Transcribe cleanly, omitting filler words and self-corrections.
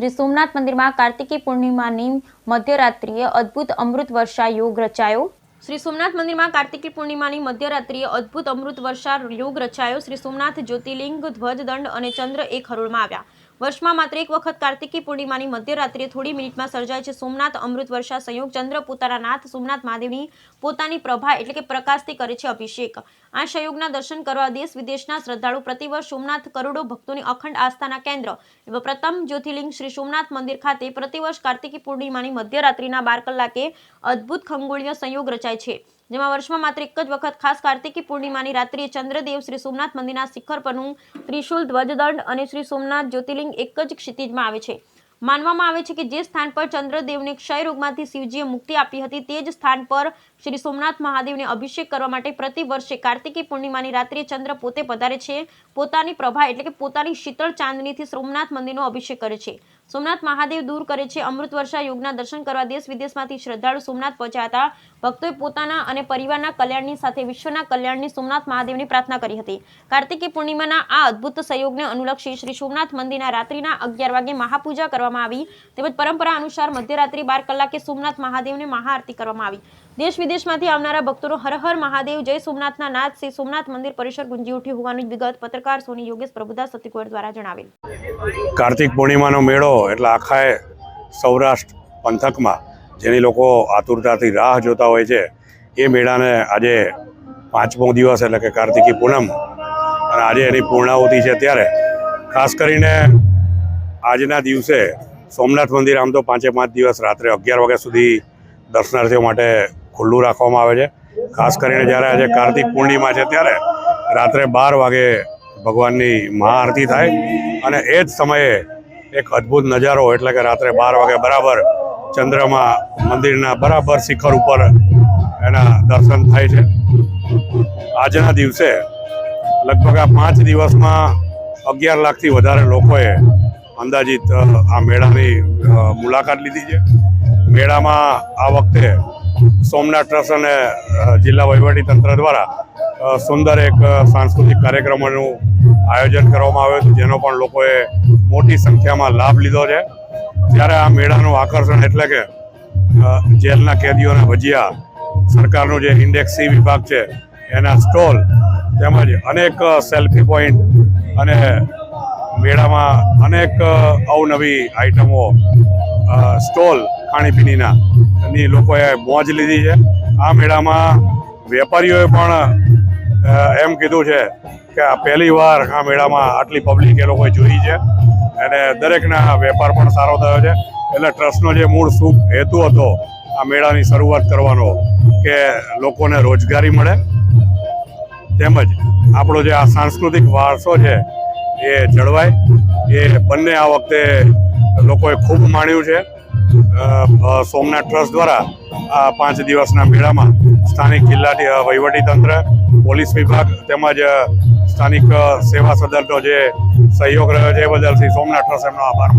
શ્રી સોમનાથ મંદિરમાં કાર્તિકી પૂર્ણિમાની મધ્યરાત્રિએ અદ્ભુત અમૃત વર્ષા યોગ રચાયો। શ્રી સોમનાથ મંદિરમાં કાર્તિકી પૂર્ણિમાની મધ્યરાત્રિએ અદ્ભુત અમૃત વર્ષા યોગ રચાયો। શ્રી સોમનાથ જ્યોતિર્લિંગ ધ્વજદંડ અને ચંદ્ર એક હરોળમાં આવ્યા। વર્ષમાં માત્ર એક વખત કાર્તિકી પૂર્ણિમાની મધ્યરાત્રિએ થોડી મિનિટમાં સર્જાય છે સોમનાથ અમૃત વર્ષા સંયોગ। ચંદ્ર પોતાના નાથ સોમનાથ મહાદેવની પોતાની પ્રભા એટલે કે પ્રકાશથી કરે છે અભિષેક। આ સંયોગના દર્શન કરવા દેશ વિદેશના શ્રદ્ધાળુ પ્રતિવર્ષ સોમનાથ કરોડો ભક્તોની અખંડ આસ્થાના કેન્દ્ર એવા પ્રથમ જ્યોતિર્લિંગ શ્રી સોમનાથ મંદિર ખાતે પ્રતિવર્ષ કાર્તિકી પૂર્ણિમાની મધ્યરાત્રિના 12 કલાકે અદ્ભુત ખગોળીય સંયોગ રચાય છે, જેમાં વર્ષમાં માત્ર એક જ વખત ખાસ કાર્તિકી પૂર્ણિમાની રાત્રિએ ચંદ્રદેવ શ્રી સોમનાથ મંદિરના શિખર પરનું ત્રિશુલ ધ્વજદંડ અને શ્રી સોમનાથ જ્યોતિર્લિંગ એક જ ક્ષિતિજમાં આવે છે। માનવામાં આવે છે કે જે સ્થાન પર ચંદ્રદેવને ક્ષય રોગમાંથી શિવજીએ મુક્તિ આપી હતી તે જ સ્થાન પર શ્રી સોમનાથ મહાદેવને અભિષેક કરવા માટે પ્રતિ વર્ષે કાર્તિકી પૂર્ણિમાની રાત્રિએ ચંદ્ર પોતે પધારે છે। પોતાની પ્રભા એટલે કે પોતાની શીતળ ચાંદનીથી સોમનાથ મંદિરનો અભિષેક કરે છે। સોમનાથ મહાદેવ દૂર કરે છે અમૃત વર્ષા યોગના દર્શન કરવા દેશ વિદેશમાંથી શ્રદ્ધાળુ સોમનાથ પહોંચ્યા હતા। ભક્તોએ પોતાના અને પરિવારના કલ્યાણની સાથે વિશ્વના કલ્યાણની સોમનાથ મહાદેવની પ્રાર્થના કરી હતી। કાર્તિકી પૂર્ણિમાના આ અદ્ભુત સંયોગને અનુલક્ષી શ્રી સોમનાથ મંદિરના રાત્રિના 11 વાગે મહાપૂજા કરવામાં આવી, તેમજ પરંપરા અનુસાર મધ્યરાત્રિ 12 કલાકે સોમનાથ મહાદેવને મહાઆરતી કરવામાં આવી। દેશ વિદેશમાંથી આવનારા ભક્તોનો હર હર મહાદેવ જય સોમનાથના નાદ શ્રી સોમનાથ મંદિર પરિસર ગુંજી ઉઠ્યું હોવાની વિગત પત્રકાર સોની યોગેશ પ્રભુદાસ સતીકુંવર દ્વારા જણાવેલ। કાર્તિક પૂર્ણિમાનો મેળો એટલે આખા સૌરાષ્ટ્ર પંથકમાં જેની લોકો આતુરતાથી રાહ જોતા હોય છે એ મેળાને આજે 5મો દિવસ એટલે કે કાર્તિકી પૂનમ અને આજે એની પૂર્ણાહુતિ છે। ત્યારે ખાસ કરીને આજના દિવસે સોમનાથ મંદિર આમ તો 5 દિવસ રાત્રે 11 વાગ્યા સુધી દર્શનાર્થીઓ માટે ખુલ્લું રાખવામાં આવે છે। ખાસ કરીને જ્યારે આજે કાર્તિક પૂર્ણિમા છે ત્યારે રાત્રે 12 વાગે ભગવાનની મહાઆરતી થાય અને એ જ સમયે એક અદ્ભુત નજારો એટલે કે રાત્રે 12 વાગે બરાબર ચંદ્રમાં મંદિરના બરાબર શિખર ઉપર એના દર્શન થાય છે। આજના દિવસે લગભગ આ 5 દિવસમાં 11 લાખથી વધારે લોકોએ અંદાજિત આ મેળાની મુલાકાત લીધી છે। મેળામાં આ વખતે સોમનાથ ટ્રસ્ટ અને જિલ્લા વહીવટીતંત્ર દ્વારા સુંદર એક સાંસ્કૃતિક કાર્યક્રમોનું આયોજન કરવામાં આવ્યું હતું, જેનો પણ લોકોએ મોટી સંખ્યામાં લાભ લીધો છે। ત્યારે આ મેળાનું આકર્ષણ એટલે કે જેલના કેદીઓના ભજીયા, સરકારનું જે ઇન્ડેક્સ સી વિભાગ છે એના સ્ટોલ, તેમજ અનેક સેલ્ફી પોઈન્ટ અને મેળામાં અનેક અવનવી આઇટમો સ્ટોલ ખાણીપીણીના ની લોકોએ મોજ લીધી છે। આ મેળામાં વેપારીઓએ પણ એમ કીધું છે કે આ પહેલી વાર આ મેળામાં આટલી પબ્લિક એ લોકોએ જોઈ છે અને દરેકના વેપાર પણ સારો થયો છે। એટલે ટ્રસ્ટનો જે મૂળ શુભ હેતુ હતો આ મેળાની શરૂઆત કરવાનો કે લોકોને રોજગારી મળે, તેમજ આપણો જે આ સાંસ્કૃતિક વારસો છે એ જળવાય, એ બંને આ વખતે લોકોએ ખૂબ માણ્યું છે। સોમનાથ ટ્રસ્ટ દ્વારા આ 5 દિવસના મેળામાં સ્થાનિક જિલ્લા વહીવટીતંત્ર, પોલીસ વિભાગ તેમજ સ્થાનિક સેવા સદનનો જે સહયોગ રહ્યો છે એ બદલ શ્રી સોમનાથ ટ્રસ્ટ એમનો આભાર।